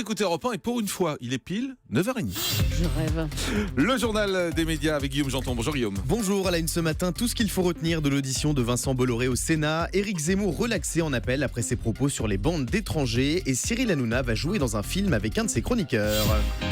écoutez Europe 1 et pour une fois, il est pile 9h30. Je rêve. Le journal des médias avec Guillaume Janton. Bonjour Guillaume. Bonjour, à la une ce matin, tout ce qu'il faut retenir de l'audition de Vincent Bolloré au Sénat. Éric Zemmour relaxé en appel après ses propos sur les bandes d'étrangers. Et Cyril Hanouna va jouer dans un film avec un de ses chroniqueurs.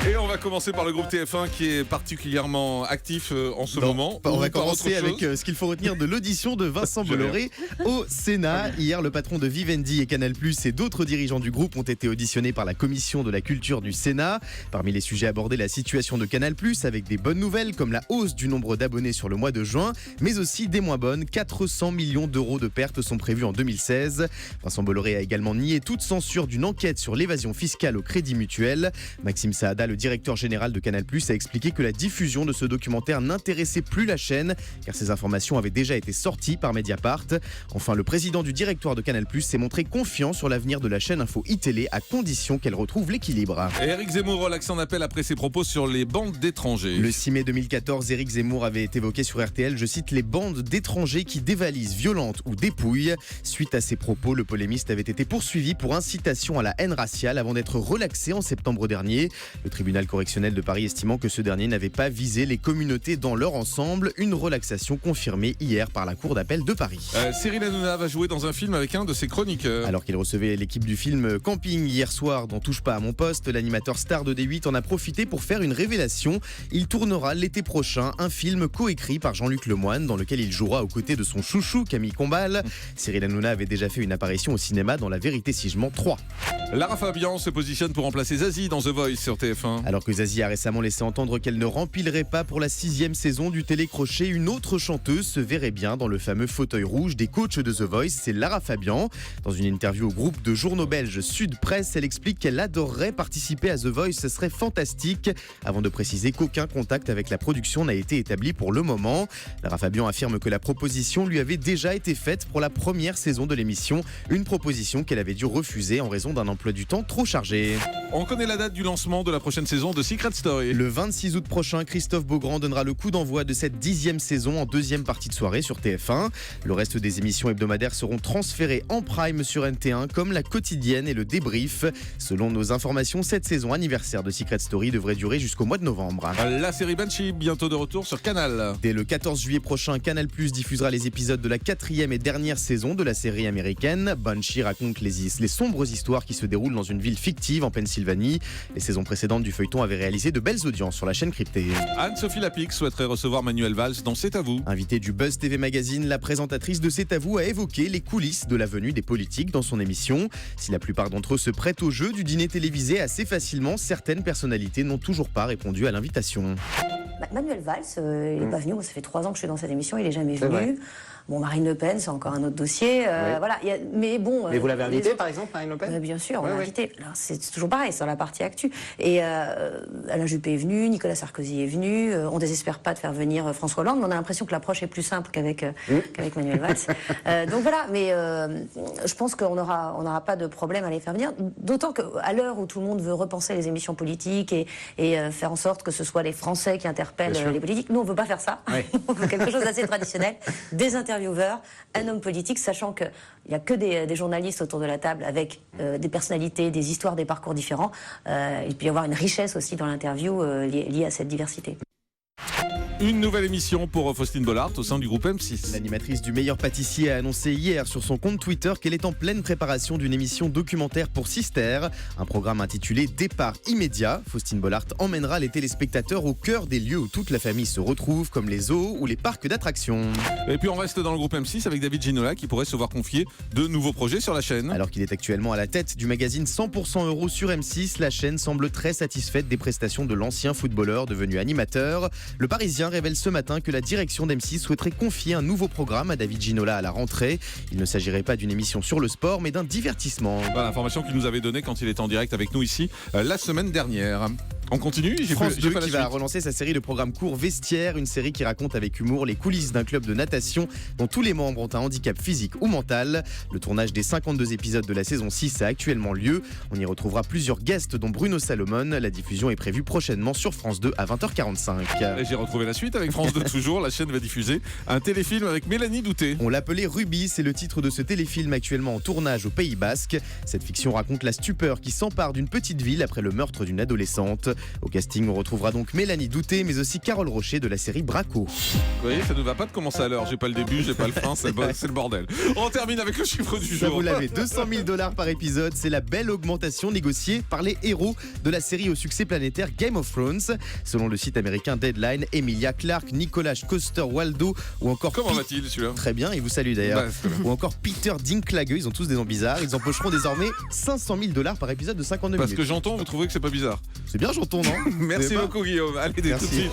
Et on va commencer par le groupe TF1 qui est particulièrement actif en ce moment. On va Par commencer autre avec chose. ce qu'il faut retenir de l'audition de Vincent Bolloré au Sénat. Hier, le patron de Vivendi et Canal+ et d'autres dirigeants du groupe ont été auditionnés par la commission de la culture du Sénat. Parmi les sujets abordés, la situation de Canal+, avec des bonnes nouvelles comme la hausse du nombre d'abonnés sur le mois de juin, mais aussi des moins bonnes. 400 millions d'euros de pertes sont prévus en 2016. Vincent Bolloré a également nié toute censure d'une enquête sur l'évasion fiscale au Crédit Mutuel. Maxime Saada, le directeur général de Canal+, a expliqué que la diffusion de ce documentaire n'intéressait plus la chaîne, car ces informations avaient déjà été sorties par Mediapart. Enfin, le président du directoire de Canal+ s'est montré confiant sur l'avenir de la chaîne Info iTélé, à condition qu'elle retrouve l'équilibre. Et Éric Zemmour relaxe en appel après ses propos sur les bandes d'étrangers. Le 6 mai 2014, Éric Zemmour avait évoqué sur RTL, je cite, les bandes d'étrangers qui dévalisent, violentent ou dépouillent. Suite à ces propos, le polémiste avait été poursuivi pour incitation à la haine raciale avant d'être relaxé en septembre dernier. Le tribunal correctionnel de Paris estimant que ce dernier n'avait pas visé les communautés dans leur ensemble. Une relaxation confirmée hier par la cour d'appel de Paris. Cyril Hanouna va jouer dans un film avec un de ses chroniqueurs. Alors qu'il recevait l'équipe du film Camping hier soir dans Touche pas à mon poste, l'animateur star de D8 en a profité pour faire une révélation. Il tournera l'été prochain un film coécrit par Jean-Luc Lemoyne dans lequel il jouera aux côtés de son chouchou Camille Combal. Cyril Hanouna avait déjà fait une apparition au cinéma dans La Vérité si je mens 3. Lara Fabian se positionne pour remplacer Zazie dans The Voice sur TF1. Alors que Zazie a récemment laissé entendre qu'elle ne remplirait pas pour la 6e saison du télécrochet, une autre chanteuse se verrait bien dans le fameux fauteuil rouge des coachs de The Voice, c'est Lara Fabian. Dans une interview au groupe de journaux belges Sud Presse, elle explique qu'elle adorerait participer à The Voice, ce serait fantastique, avant de préciser qu'aucun contact avec la production n'a été établi pour le moment. Lara Fabian affirme que la proposition lui avait déjà été faite pour la première saison de l'émission, une proposition qu'elle avait dû refuser en raison d'un emploi du temps trop chargé. On connaît la date du lancement de la prochaine saison de Secret Story. Le 26 août prochain, Christophe Beaugrand donnera le coup d'envoi de cette 10e saison en deuxième partie de soirée sur TF1. Le reste des émissions hebdomadaires seront transférées en prime sur NT1 comme la quotidienne et le débrief. Selon nos informations, cette saison anniversaire de Secret Story devrait durer jusqu'au mois de novembre. La série Banshee, bientôt de retour sur Canal. Dès le 14 juillet prochain, Canal+ diffusera les épisodes de la 4e et dernière saison de la série américaine. Banshee raconte les sombres histoires qui se déroulent dans une ville fictive en Pennsylvanie. Les saisons précédentes du feuilleton avaient réalisé de belles audiences sur la chaîne cryptée. Anne-Sophie Lapix souhaiterait recevoir Manuel Valls dans C'est à vous. Invitée du Buzz TV Magazine, la présentatrice de C'est à vous a évoqué les coulisses de la venue des politiques dans son émission. Si la plupart d'entre eux se prêtent au jeu du dîner télévisé assez facilement, certaines personnalités n'ont toujours pas répondu à l'invitation. Manuel Valls, il n'est pas venu. Moi, ça fait 3 ans que je suis dans cette émission, il n'est jamais venu. Bon, Marine Le Pen, c'est encore un autre dossier. Voilà. Mais bon. Mais vous l'avez invité, par exemple, Marine Le Pen ? Bien sûr, on l'a invité. Alors, c'est toujours pareil, c'est dans la partie actu. Et Alain Juppé est venu, Nicolas Sarkozy est venu. On désespère pas de faire venir François Hollande, mais on a l'impression que l'approche est plus simple qu'avec Manuel Valls. Donc voilà, mais je pense qu'on n'aura pas de problème à les faire venir. D'autant qu'à l'heure où tout le monde veut repenser les émissions politiques et faire en sorte que ce soit les Français qui interpellent les politiques, nous on veut pas faire ça. Oui. On veut quelque chose d'assez traditionnel, des intervieweurs, un homme politique, sachant qu'il n'y a que des journalistes autour de la table avec des personnalités, des histoires, des parcours différents. Il peut y avoir une richesse aussi dans l'interview liée à cette diversité. Une nouvelle émission pour Faustine Bollard au sein du groupe M6. L'animatrice du Meilleur Pâtissier a annoncé hier sur son compte Twitter qu'elle est en pleine préparation d'une émission documentaire pour Sister, un programme intitulé Départ immédiat. Faustine Bollard emmènera les téléspectateurs au cœur des lieux où toute la famille se retrouve, comme les zoos ou les parcs d'attractions. Et puis on reste dans le groupe M6 avec David Ginola qui pourrait se voir confier de nouveaux projets sur la chaîne. Alors qu'il est actuellement à la tête du magazine 100% Euro sur M6, la chaîne semble très satisfaite des prestations de l'ancien footballeur devenu animateur. Le Parisien révèle ce matin que la direction d'M6 souhaiterait confier un nouveau programme à David Ginola à la rentrée. Il ne s'agirait pas d'une émission sur le sport, mais d'un divertissement. Voilà l'information qu'il nous avait donnée quand il était en direct avec nous ici la semaine dernière. On continue. France 2 pas la qui va suite. relancer sa série de programmes courts Vestiaire, une série qui raconte avec humour les coulisses d'un club de natation dont tous les membres ont un handicap physique ou mental. Le tournage des 52 épisodes de la saison 6 a actuellement lieu. On y retrouvera plusieurs guests dont Bruno Salomon. La diffusion est prévue prochainement sur France 2 à 20h45. Et j'ai retrouvé la suite avec France 2 toujours. La chaîne va diffuser un téléfilm avec Mélanie Douté. On l'appelait Ruby, c'est le titre de ce téléfilm actuellement en tournage au Pays Basque. Cette fiction raconte la stupeur qui s'empare d'une petite ville après le meurtre d'une adolescente. Au casting, on retrouvera donc Mélanie Douté, mais aussi Carole Rocher de la série Braco. Vous voyez, ça ne va pas de commencer à l'heure. J'ai pas le début, j'ai pas le fin, c'est le bordel. On termine avec le chiffre du Ça, jour. vous l'avez, $200 000 par épisode, c'est la belle augmentation négociée par les héros de la série au succès planétaire Game of Thrones. Selon le site américain Deadline, Emilia Clarke, Nicolas Coster-Waldau ou encore Comment va-t-il celui-là? Très bien, il vous salue d'ailleurs. Bah, c'est très bien. Ou encore Peter Dinklage, ils ont tous des noms bizarres. Ils empocheront désormais $500 000 par épisode de 52 Parce minutes. que j'entends, vous trouvez que c'est pas bizarre. C'est bien, j'entends, non Merci C'est pas- beaucoup Guillaume. Allez, dès tout de Merci. suite.